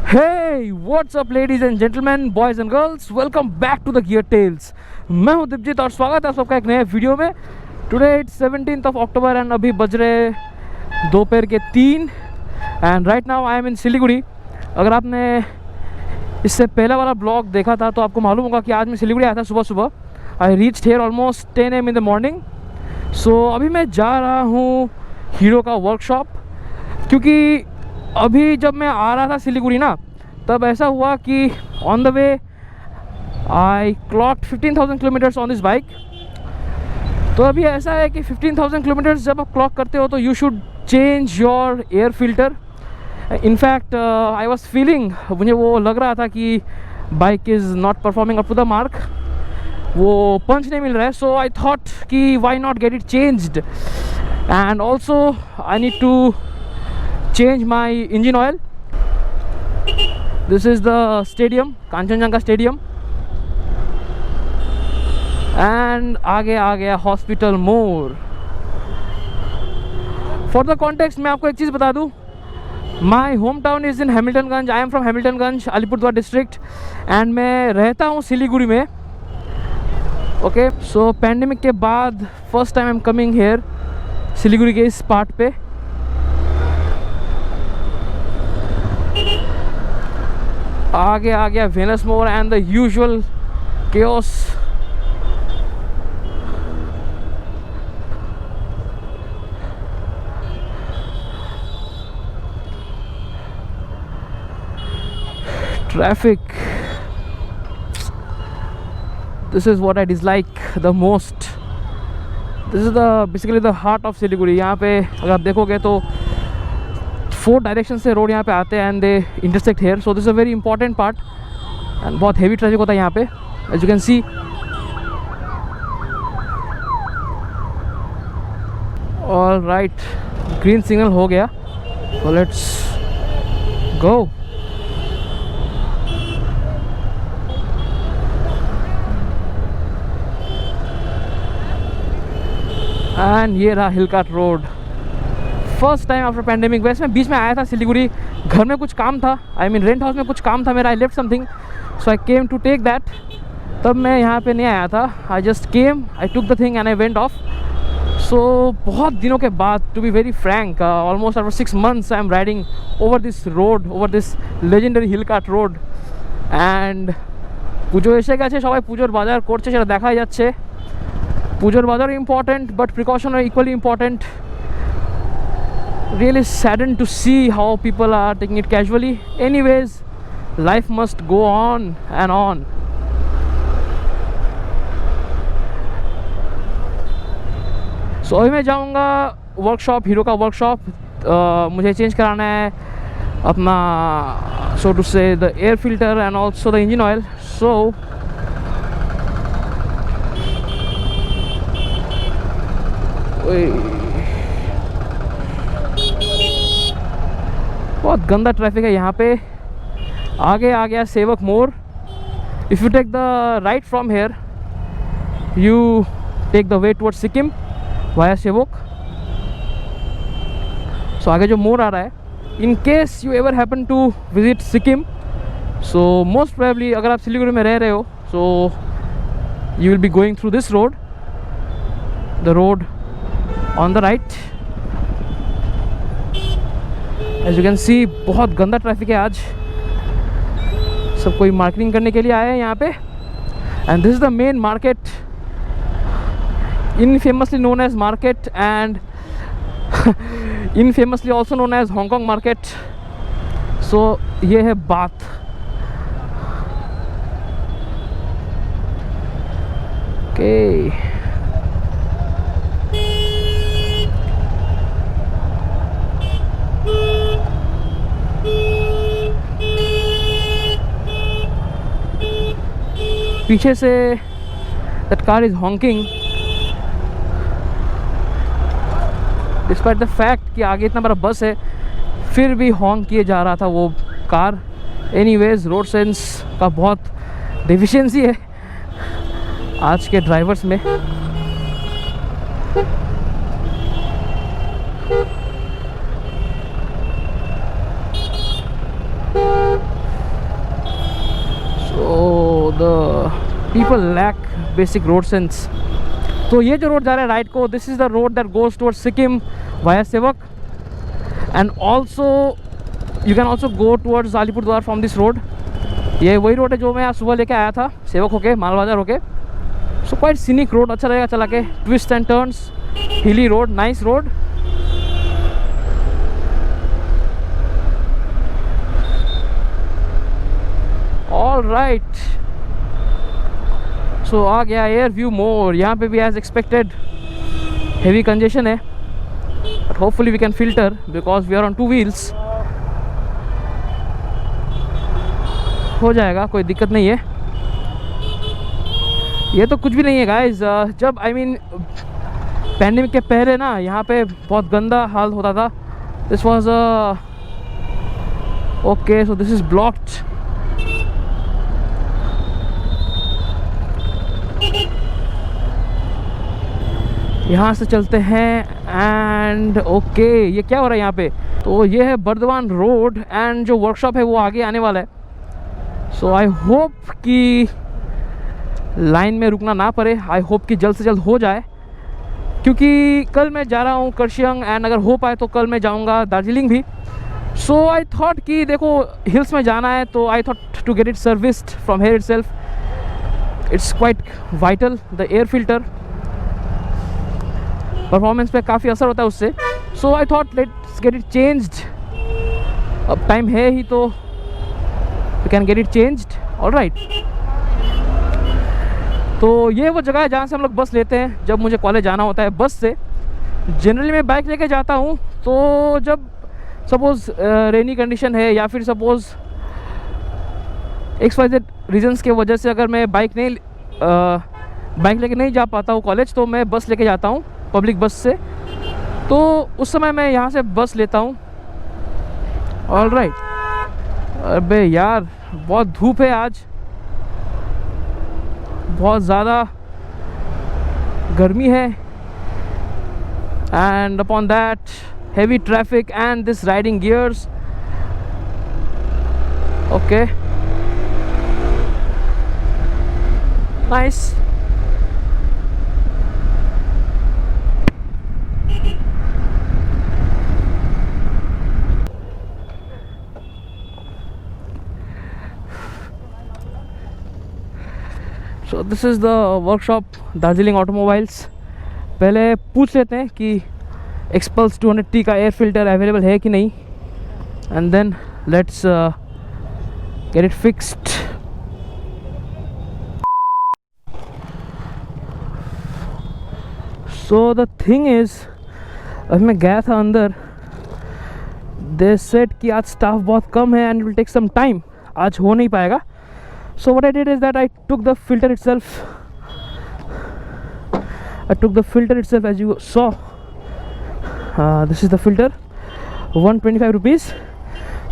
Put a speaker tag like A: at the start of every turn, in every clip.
A: Hey, what's up ladies and gentlemen, boys and girls, welcome back to the Gear Tales। मैं हूं दीपजीत और स्वागत है आप सबका एक नए वीडियो में। Today it's 17th of October and अभी बज रहे दोपहर के 3 and right now I am in Siliguri. अगर आपने इससे पहला वाला ब्लॉग देखा था तो आपको मालूम होगा कि आज मैं सिलीगुड़ी आया था सुबह सुबह। I reached here almost 10 AM in the morning. So अभी मैं जा रहा हूँ हीरो का वर्कशॉप, क्योंकि अभी जब मैं आ रहा था सिलीगुड़ी ना, तब ऐसा हुआ कि on the way I clogged 15,000 kilometres on this bike. तो अभी ऐसा है कि 15,000 किलोमीटर्स जब आप क्लॉक करते हो तो you should change your air filter. In fact I was feeling, मुझे वो लग रहा था कि bike is not performing up to the mark, वो पंच नहीं मिल रहा है। सो आई थॉट कि why not get it changed and also I need to change my engine oil. This is the stadium, Kanchenjunga stadium, and आगे आ गया hospital मोड़। For the context मैं आपको एक चीज़ बता दूँ, my hometown is in Hamiltonganj. I am from Hamiltonganj, Alipurduar district, and मैं रहता हूँ सिलीगुड़ी में। ओके, सो पैंडेमिक के बाद first time I am coming here Siliguri के इस पार्ट पे। आगे आ गया वेनस मोर and the usual chaos। Traffic, this is what I dislike the most. This is basically the heart of Siliguri। यहाँ पे अगर आप देखोगे तो 4 डायरेक्शन से रोड यहाँ पे आते हैं and they intersect here. So this is a very important part and बहुत हेवी ट्रैफिक होता है यहाँ पे, as you can see. All right, green signal हो गया, सो लेट्स गो। एंड ये रहा hill cart road. First time after pandemic. वैसे मैं बीच में आया था सिलीगुड़ी, घर में कुछ काम था, आई मीन रेंट हाउस में कुछ काम था मेरा। I left something, so I came to take that. तब मैं यहाँ पे नहीं आया था, I just came, I took the thing and I went off. So बहुत दिनों के बाद, to be very frank, almost after 6 months I am riding over this road, over this legendary hill cart road. And Puja এসে গেছে, সবাই পুজোর বাজার করছে, সেটা দেখাই যাচ্ছে। পুজোর বাজারও important, but precaution are equally important. Really saddened to see how people are taking it casually. Anyways, life must go on and on. So अभी मैं जाऊँगा वर्कशॉप, हीरो का वर्कशॉप। मुझे चेंज कराना है अपना, so to say, the air filter and also the engine oil. So बहुत गंदा ट्रैफिक है यहाँ पे। आगे आ गया सेवक मोड़। If you take the right from here, you take the way towards Sikkim via Sevoke. So आगे जो मोड़ आ रहा है, in case you ever happen to visit Sikkim, so most probably अगर आप सिलीगुड़ी में रह रहे हो, so you will be going through this road, the road on the right. As you can see बहुत गंदा ट्रैफिक है आज। सब कोई मार्केटिंग करने के लिए आए हैं यहाँ पे, and this is the main market, infamously known as market and infamously also known as Hong Kong market. So ये है बात। ओके, पीछे से that car is honking despite the fact कि आगे इतना बड़ा बस है, फिर भी हॉन्क किए जा रहा था वो कार। एनीवेज, रोड सेंस का बहुत डेफिशिएंसी है आज के ड्राइवर्स में। The people lack basic road sense. तो ये जो रोड जा रहा है राइट को, this is the road that goes towards Sikkim via Sevoke, and also you can also go towards Alipurduar from this road. ये वही रोड है जो मैं आज सुबह लेके आया था सेवक होके, माल बाजार होके। सो क्वाइट सीनिक रोड, अच्छा रहेगा चला के, twist and turns, hilly road, nice road. All right, so आ गया एयर व्यू मोर। यहाँ पे भी एज एक्सपेक्टेड हेवी कंजेशन है, but hopefully we can filter because we are on 2 wheels. हो जाएगा, कोई दिक्कत नहीं है। ये तो कुछ भी नहीं है गाइस। जब आई मीन पैंडेमिक के पहले ना यहाँ पे बहुत गंदा हाल होता था। This was okay, so this is blocked. यहाँ से चलते हैं एंड ओके, ये क्या हो रहा है यहाँ पे? तो ये है बर्दवान रोड एंड जो वर्कशॉप है वो आगे आने वाला है। सो आई होप कि लाइन में रुकना ना पड़े, आई होप कि जल्द से जल्द हो जाए, क्योंकि कल मैं जा रहा हूँ कर्शियंग एंड अगर हो पाए तो कल मैं जाऊँगा दार्जिलिंग भी। सो आई थॉट कि देखो हिल्स में जाना है तो I thought to get it serviced from here itself, it's quite vital. The air filter performance पे काफ़ी असर होता है उससे। So I thought let's get it changed, अब टाइम है ही तो we can get it changed. All right, तो ये वो जगह है जहाँ से हम लोग बस लेते हैं जब मुझे कॉलेज जाना होता है। बस से जनरली मैं बाइक लेके जाता हूँ, तो जब सपोज़ रेनी कंडीशन है या फिर सपोज़ XYZ रीजंस के वजह से अगर मैं बाइक लेके नहीं जा पाता हूँ कॉलेज, तो मैं बस लेके जाता हूँ, पब्लिक बस से। तो उस समय मैं यहाँ से बस लेता हूँ। ऑल राइट, अबे यार बहुत धूप है आज, बहुत ज़्यादा गर्मी है, and upon that heavy traffic and this riding gears. Okay, nice. So this is the workshop Darjeeling Automobiles। पहले पूछ लेते हैं कि एक्सपल्स 200T का एयर फिल्टर अवेलेबल है कि नहीं, and then let's get it fixed. So the thing is, अभी मैं गया था अंदर, दे सेड कि आज स्टाफ बहुत कम है and will take some time, आज हो नहीं पाएगा। So what I did is that I took the filter itself as you saw. This is the filter, 125 rupees.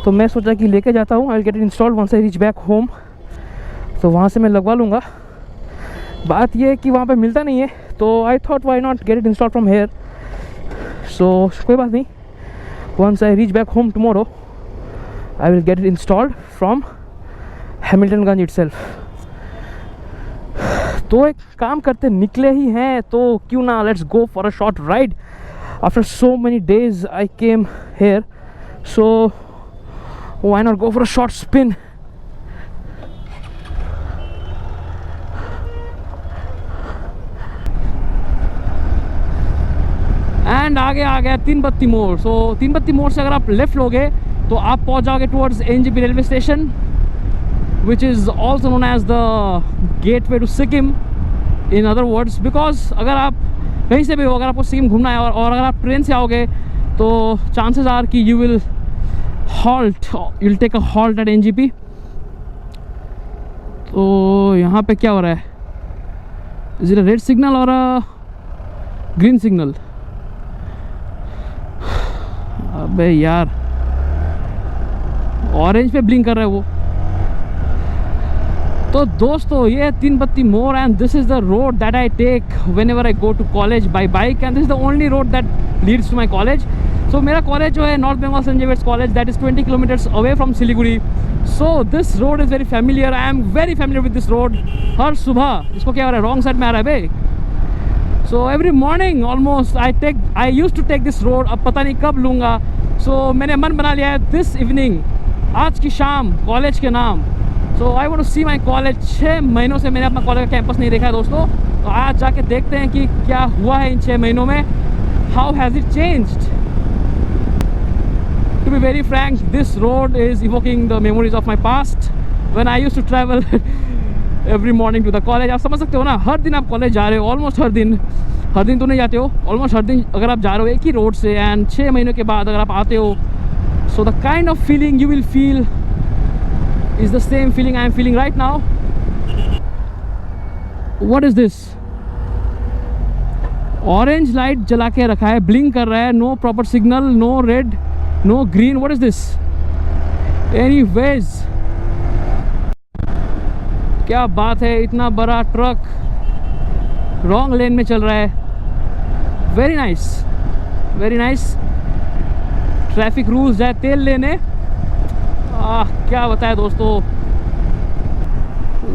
A: तो मैं सोचा कि लेके जाता हूँ, I will get it installed once I reach back home. तो वहाँ से मैं लगवा लूँगा। बात ये है कि वहाँ पे मिलता नहीं है, तो I thought why not get it installed from here. So कोई बात नहीं, once I reach back home tomorrow I will get it installed from Hamiltonganj itself. तो एक काम करते, निकले ही हैं तो क्यों ना let's go for a short ride. After so many days I came here, so why not go for a short spin? And आगे आ गया तीन बत्ती मोड़। सो तीन बत्ती मोड़ से अगर आप लेफ्ट लोगे तो आप पहुंच जाओगे towards NJP railway station, which is also known as the gateway to Sikkim in other words, because अगर आप कहीं से भी हो, अगर आपको सिक्किम घूमना है और अगर आप ट्रेन से आओगे तो चांसेस आर कि you will take a halt at NJP। तो यहाँ पे क्या हो रहा है? Is it a red signal और अ ग्रीन सिग्नल? अबे यार, ऑरेंज पे ब्लिंक कर रहा है वो। तो दोस्तों ये तीन बत्ती मोड़, and this is the road that I take whenever I go to college by bike, and this is the only road that leads to my college. So मेरा कॉलेज जो है North Bengal Saint Xavier's college, that is 20 kilometres away from Siliguri. So this road is very familiar. I am very familiar with this road. हर सुबह इसको क्या हो रहा है, रॉन्ग साइड में आ रहा है भाई. So every morning almost I use to take this road. अब पता नहीं कब लूँगा. सो मैंने मन बना लिया है दिस इवनिंग, आज की शाम, कॉलेज के नाम. So I want to see my college. 6 महीनों से मैंने अपना कॉलेज का कैंपस नहीं देखा है दोस्तों. तो आज जाके देखते हैं कि क्या हुआ है इन 6 महीनों में. How has it changed. To be very frank, this road is evoking the memories of my past when I used to travel every morning to the college. आप समझ सकते हो ना, हर दिन आप कॉलेज जा रहे हो, ऑलमोस्ट हर दिन तो नहीं जाते हो, ऑलमोस्ट हर दिन अगर आप जा रहे हो एक ही रोड से. एंड 6 महीनों के बाद अगर आप आते हो, so the kind of feeling you will feel is the same feeling I am feeling right now. What is this? Orange light जला के रखा है, blink कर रहा है. No proper signal, no red, no green. What is this? Anyways, क्या बात है, इतना बड़ा ट्रक रॉन्ग लेन में चल रहा है. Very nice, very nice. Traffic rules जाए तेल लेने. क्या बताए दोस्तों.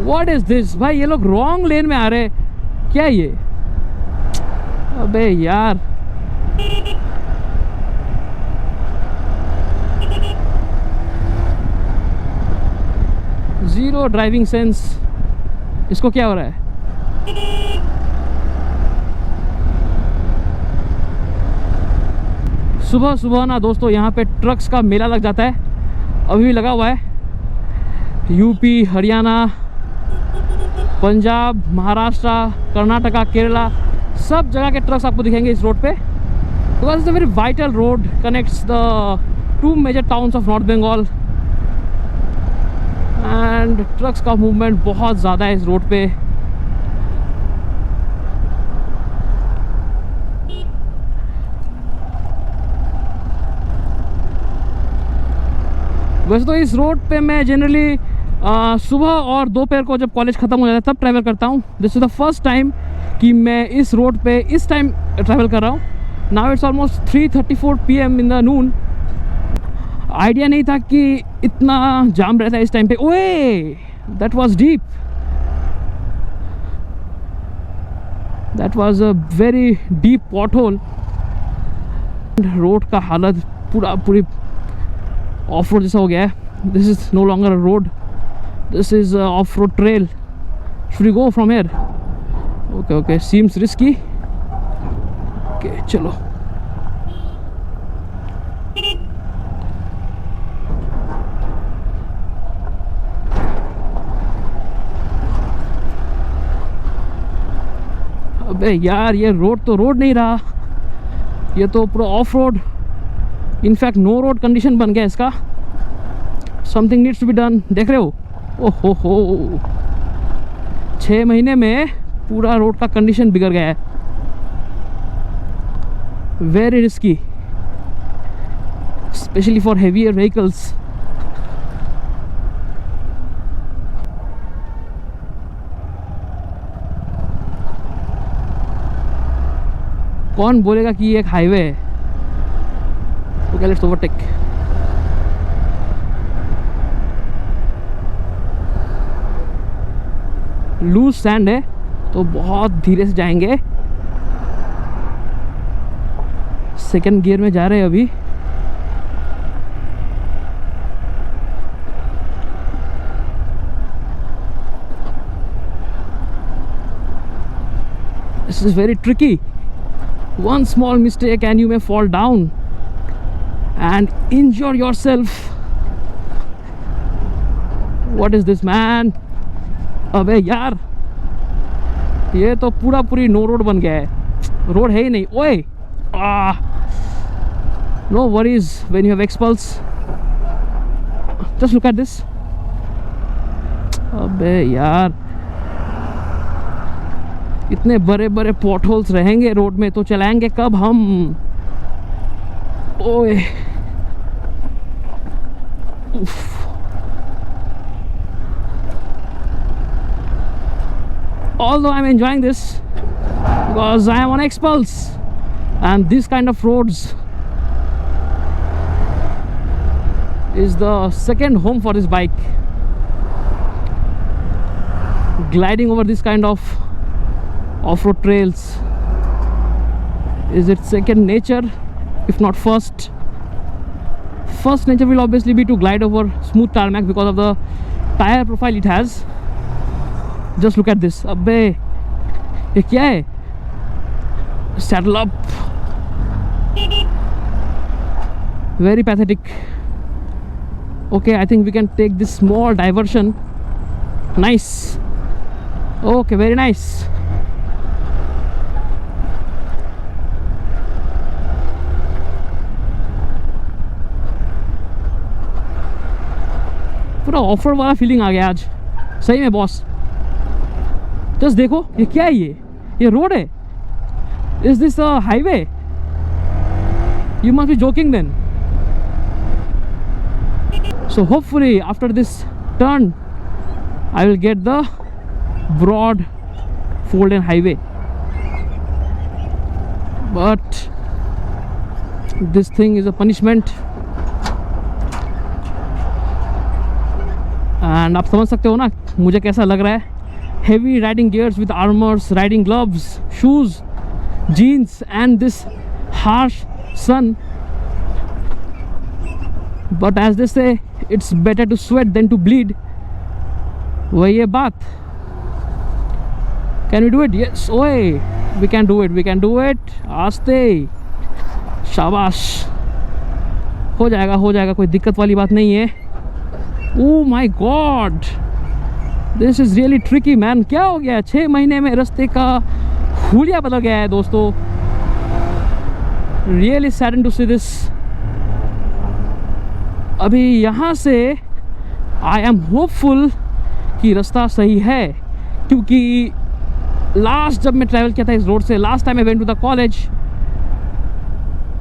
A: व्हाट इज दिस भाई, ये लोग रॉन्ग लेन में आ रहे हैं क्या ये. अबे यार, जीरो ड्राइविंग सेंस. इसको क्या हो रहा है. सुबह सुबह ना दोस्तों यहाँ पे ट्रक्स का मेला लग जाता है. अभी भी लगा हुआ है. यूपी, हरियाणा, पंजाब, महाराष्ट्र, कर्नाटका, केरला, सब जगह के ट्रक्स आपको दिखेंगे इस रोड पे. Because it's a very vital road, connects the 2 major towns of north Bengal. And trucks का मूवमेंट बहुत ज़्यादा है इस रोड पे. वैसे तो इस रोड पे मैं जनरली सुबह और दोपहर को जब कॉलेज ख़त्म हो जाता है तब ट्रैवल करता हूँ. This is the first time कि मैं इस रोड पे इस टाइम ट्रैवल कर रहा हूँ. Now it's almost 3:34 PM in the Noon. Idea नहीं था कि इतना जाम रहता है इस टाइम पे. ओए, that was deep. That was a very deep pothole. Road का हालत पूरी ऑफ रोड जैसा हो गया है. This is no longer a road, this is off road trail. Should we go from here. Okay okay, seems risky. Okay चलो. अबे यार, ये रोड तो रोड नहीं रहा, ये तो पूरा off road. In fact no road condition बन गया इसका. Something needs to be done. देख रहे हो, ओहो हो, 6 महीने में पूरा रोड का कंडीशन बिगड़ गया है. Very risky, especially for heavier vehicles. कौन बोलेगा कि ये एक हाईवे है. Okay, let's overtake. Loose sand है तो बहुत धीरे से जाएंगे. सेकंड गियर में जा रहे हैं अभी. This is very tricky. One small mistake and you may fall down and injure yourself. What is this man? अबे यार, ये तो पूरी नो रोड बन गया है. रोड है ही नहीं. ओए, no worries when you have X-Pulse. Just look at this. अबे यार, इतने बड़े बड़े पॉट होल्स रहेंगे रोड में तो चलाएंगे कब हम. ओए, although I'm enjoying this because I am on X-Pulse and this kind of roads is the second home for this bike. Gliding over this kind of off-road trails is its second nature, if not first. First nature will obviously be to glide over smooth tarmac because of the tire profile it has. Just look at this. अबे ये क्या है? Saddle up. Very pathetic. Okay, I think we can take this small diversion. Nice. Okay, very nice. पूरा offer वाला feeling आ गया आज सही में बॉस. जस्ट देखो ये क्या है, ये रोड है. Is this a highway? You must be joking then. So hopefully after this turn I will get the broad fold-in highway, but this thing is a punishment. And आप समझ सकते हो ना मुझे कैसा लग रहा है. Heavy riding gears with armors, riding gloves, shoes, jeans, and this harsh sun. But as they say, it's better to sweat than to bleed. वही है बात. Can we do it? Yes. ओए we can do it. We can do it. आस्ते. शाबाश. हो जाएगा कोई दिक्कत वाली बात नहीं है. Oh my God. This is really tricky man. क्या हो गया? 6 महीने में रास्ते का हुलिया बदल गया है दोस्तों. Really saddened to see this. अभी यहाँ से I am hopeful कि रास्ता सही है, क्योंकि लास्ट जब मैं ट्रैवल किया था इस रोड से, last time I went to the college.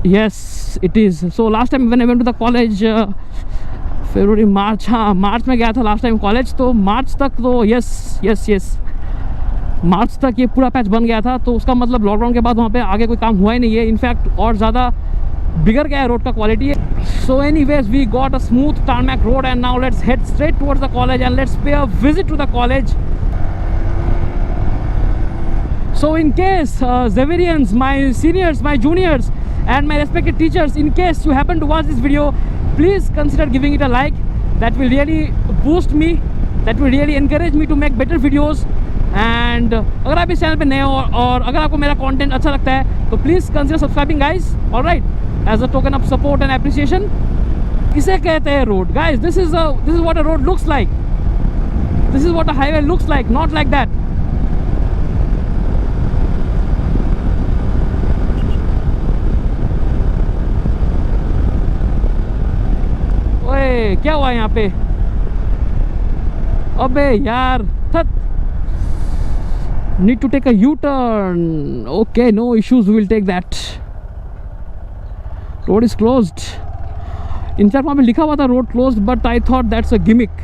A: Yes it is. So last time when I went to the college फरवरी मार्च, हाँ मार्च में गया था लास्ट टाइम कॉलेज. तो मार्च तक तो यस मार्च तक ये पूरा पैच बन गया था. तो उसका मतलब लॉकडाउन के बाद वहाँ पे आगे कोई काम हुआ ही नहीं है. इनफैक्ट और ज़्यादा बिगड़ गया है रोड का quality. So anyways we got a smooth tarmac road and now let's head straight towards the college and let's pay a visit to the college. So in case Xaverians, my seniors, my juniors and my respected teachers, in case you happen to watch this video, please consider giving it a like. That will really boost me, that will really encourage me to make better videos. And अगर आप इस channel पे नए हो और अगर आपको मेरा कंटेंट अच्छा लगता है तो please consider subscribing guys. Alright, as a token of support and appreciation. इसे कहते हैं road guys. This is what a road looks like. This is what a highway looks like, not like that. ओए क्या हुआ यहाँ पे? अबे यार थत. Need to take a U-turn. Okay, no issues, we will take that. Road is closed. In fact वहाँ पे लिखा हुआ था road closed, but I thought that's a gimmick.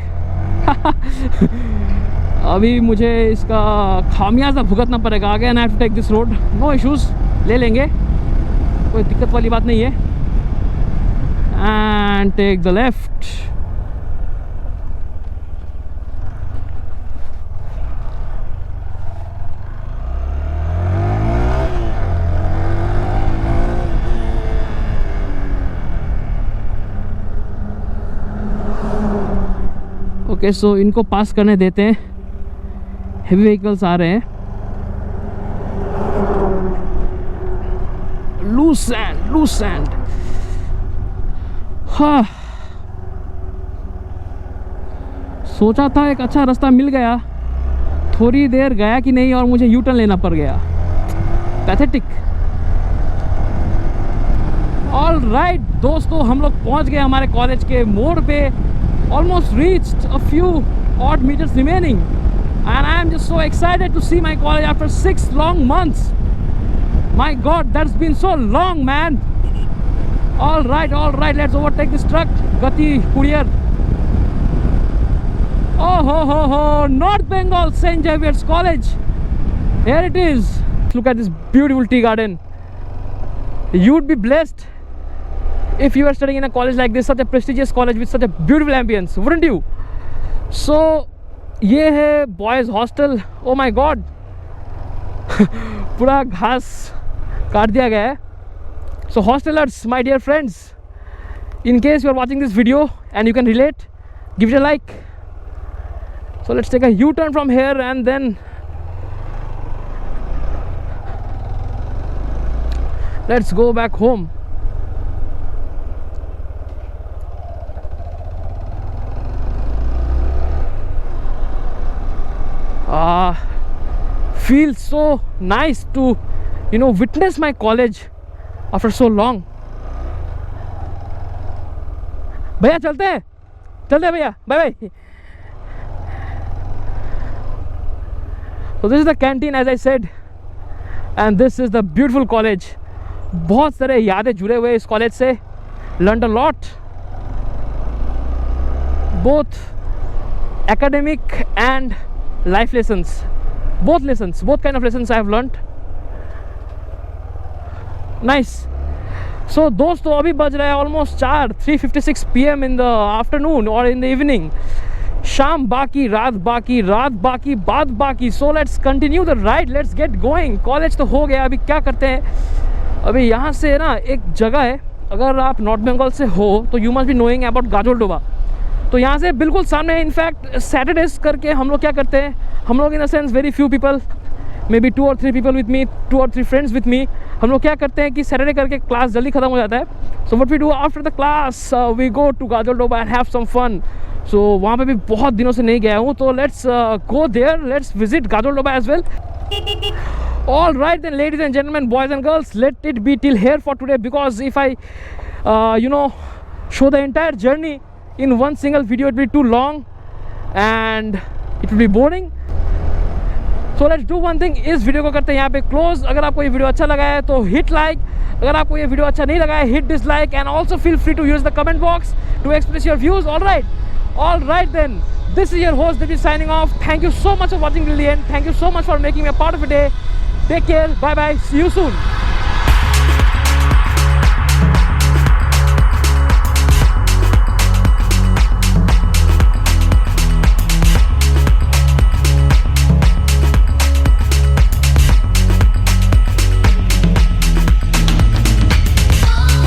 A: अभी मुझे इसका खामियाजा भुगतना पड़ेगा आगे. and I have to take this road. No issues, ले लेंगे, कोई दिक्कत वाली बात नहीं है. And take the left. Okay so इनको पास करने देते हैं. हेवी व्हीकल्स आ रहे हैं. Loose sand. हाँ सोचा था एक अच्छा रास्ता मिल गया, थोड़ी देर गया कि नहीं और मुझे यू टर्न लेना पड़ गया. पैथेटिक. ऑल राइट दोस्तों, हम लोग पहुंच गए हमारे कॉलेज के मोड़ पे. Almost reached, a few odd meters remaining, and I am just so excited to see my college after 6 long months. My God, that's been so long, man. All right, let's overtake this truck. Gati courier. Oh, North Bengal St. Xavier's College. Here it is. Look at this beautiful tea garden. You'd be blessed if you were studying in a college like this, such a prestigious college with such a beautiful ambience, wouldn't you? So ये है boys hostel. ओ माई God, पूरा घास काट दिया गया है. So hostelers, my dear friends, in case you are watching this video and you can relate, give it a like. So let's take a U-turn from here and then let's go back home. Feels so nice to, you know, witness my college after so long. भैया चलते हैं भैया, bye bye. So this is the canteen, as I said, and this is the beautiful college. बहुत सारे यादें जुड़े हुए इस कॉलेज से. Learned a lot, both academic and life lessons. Both kind of lessons I have learned. Nice. So दोस्तों, अभी बज रहा है almost 3:56 PM in the afternoon or in the evening. शाम बाकी, रात बाकी, बात बाकी. So let's continue the ride, let's get going. College तो हो गया, अभी क्या करते हैं, अभी यहाँ से ना एक जगह है, अगर आप नॉर्थ बंगाल से हो तो you must be knowing about Gajoldoba. तो यहाँ से बिल्कुल सामने, इनफैक्ट सैटरडेज करके हम लोग क्या करते हैं, हम लोग in a sense very few people, may be 2 or 3 people with me, 2 or 3 friends with me, हम लोग क्या करते हैं कि सैटरडे करके क्लास जल्दी ख़त्म हो जाता है. So what we do after the class, we go to Gajoldoba and have some fun. So वहाँ पे भी बहुत दिनों से नहीं गया हूँ, तो let's go there, let's visit Gajoldoba as well. All right then, ladies and gentlemen, boys and girls, let it be till here for today, because if I show the entire journey in one single video, it will be too long and it will be boring. So let's do one thing, इस video को करते हैं यहाँ पे close. अगर आपको ये video अच्छा लगा है तो हिट लाइक, अगर आपको ये वीडियो अच्छा नहीं लगा है hit dislike, and also feel free to use the comment box to express your views. All right then, this is your host Divji signing off. Thank you so much for watching till the end. Thank you so much for making me a part of your day. Take care, bye bye, see you soon.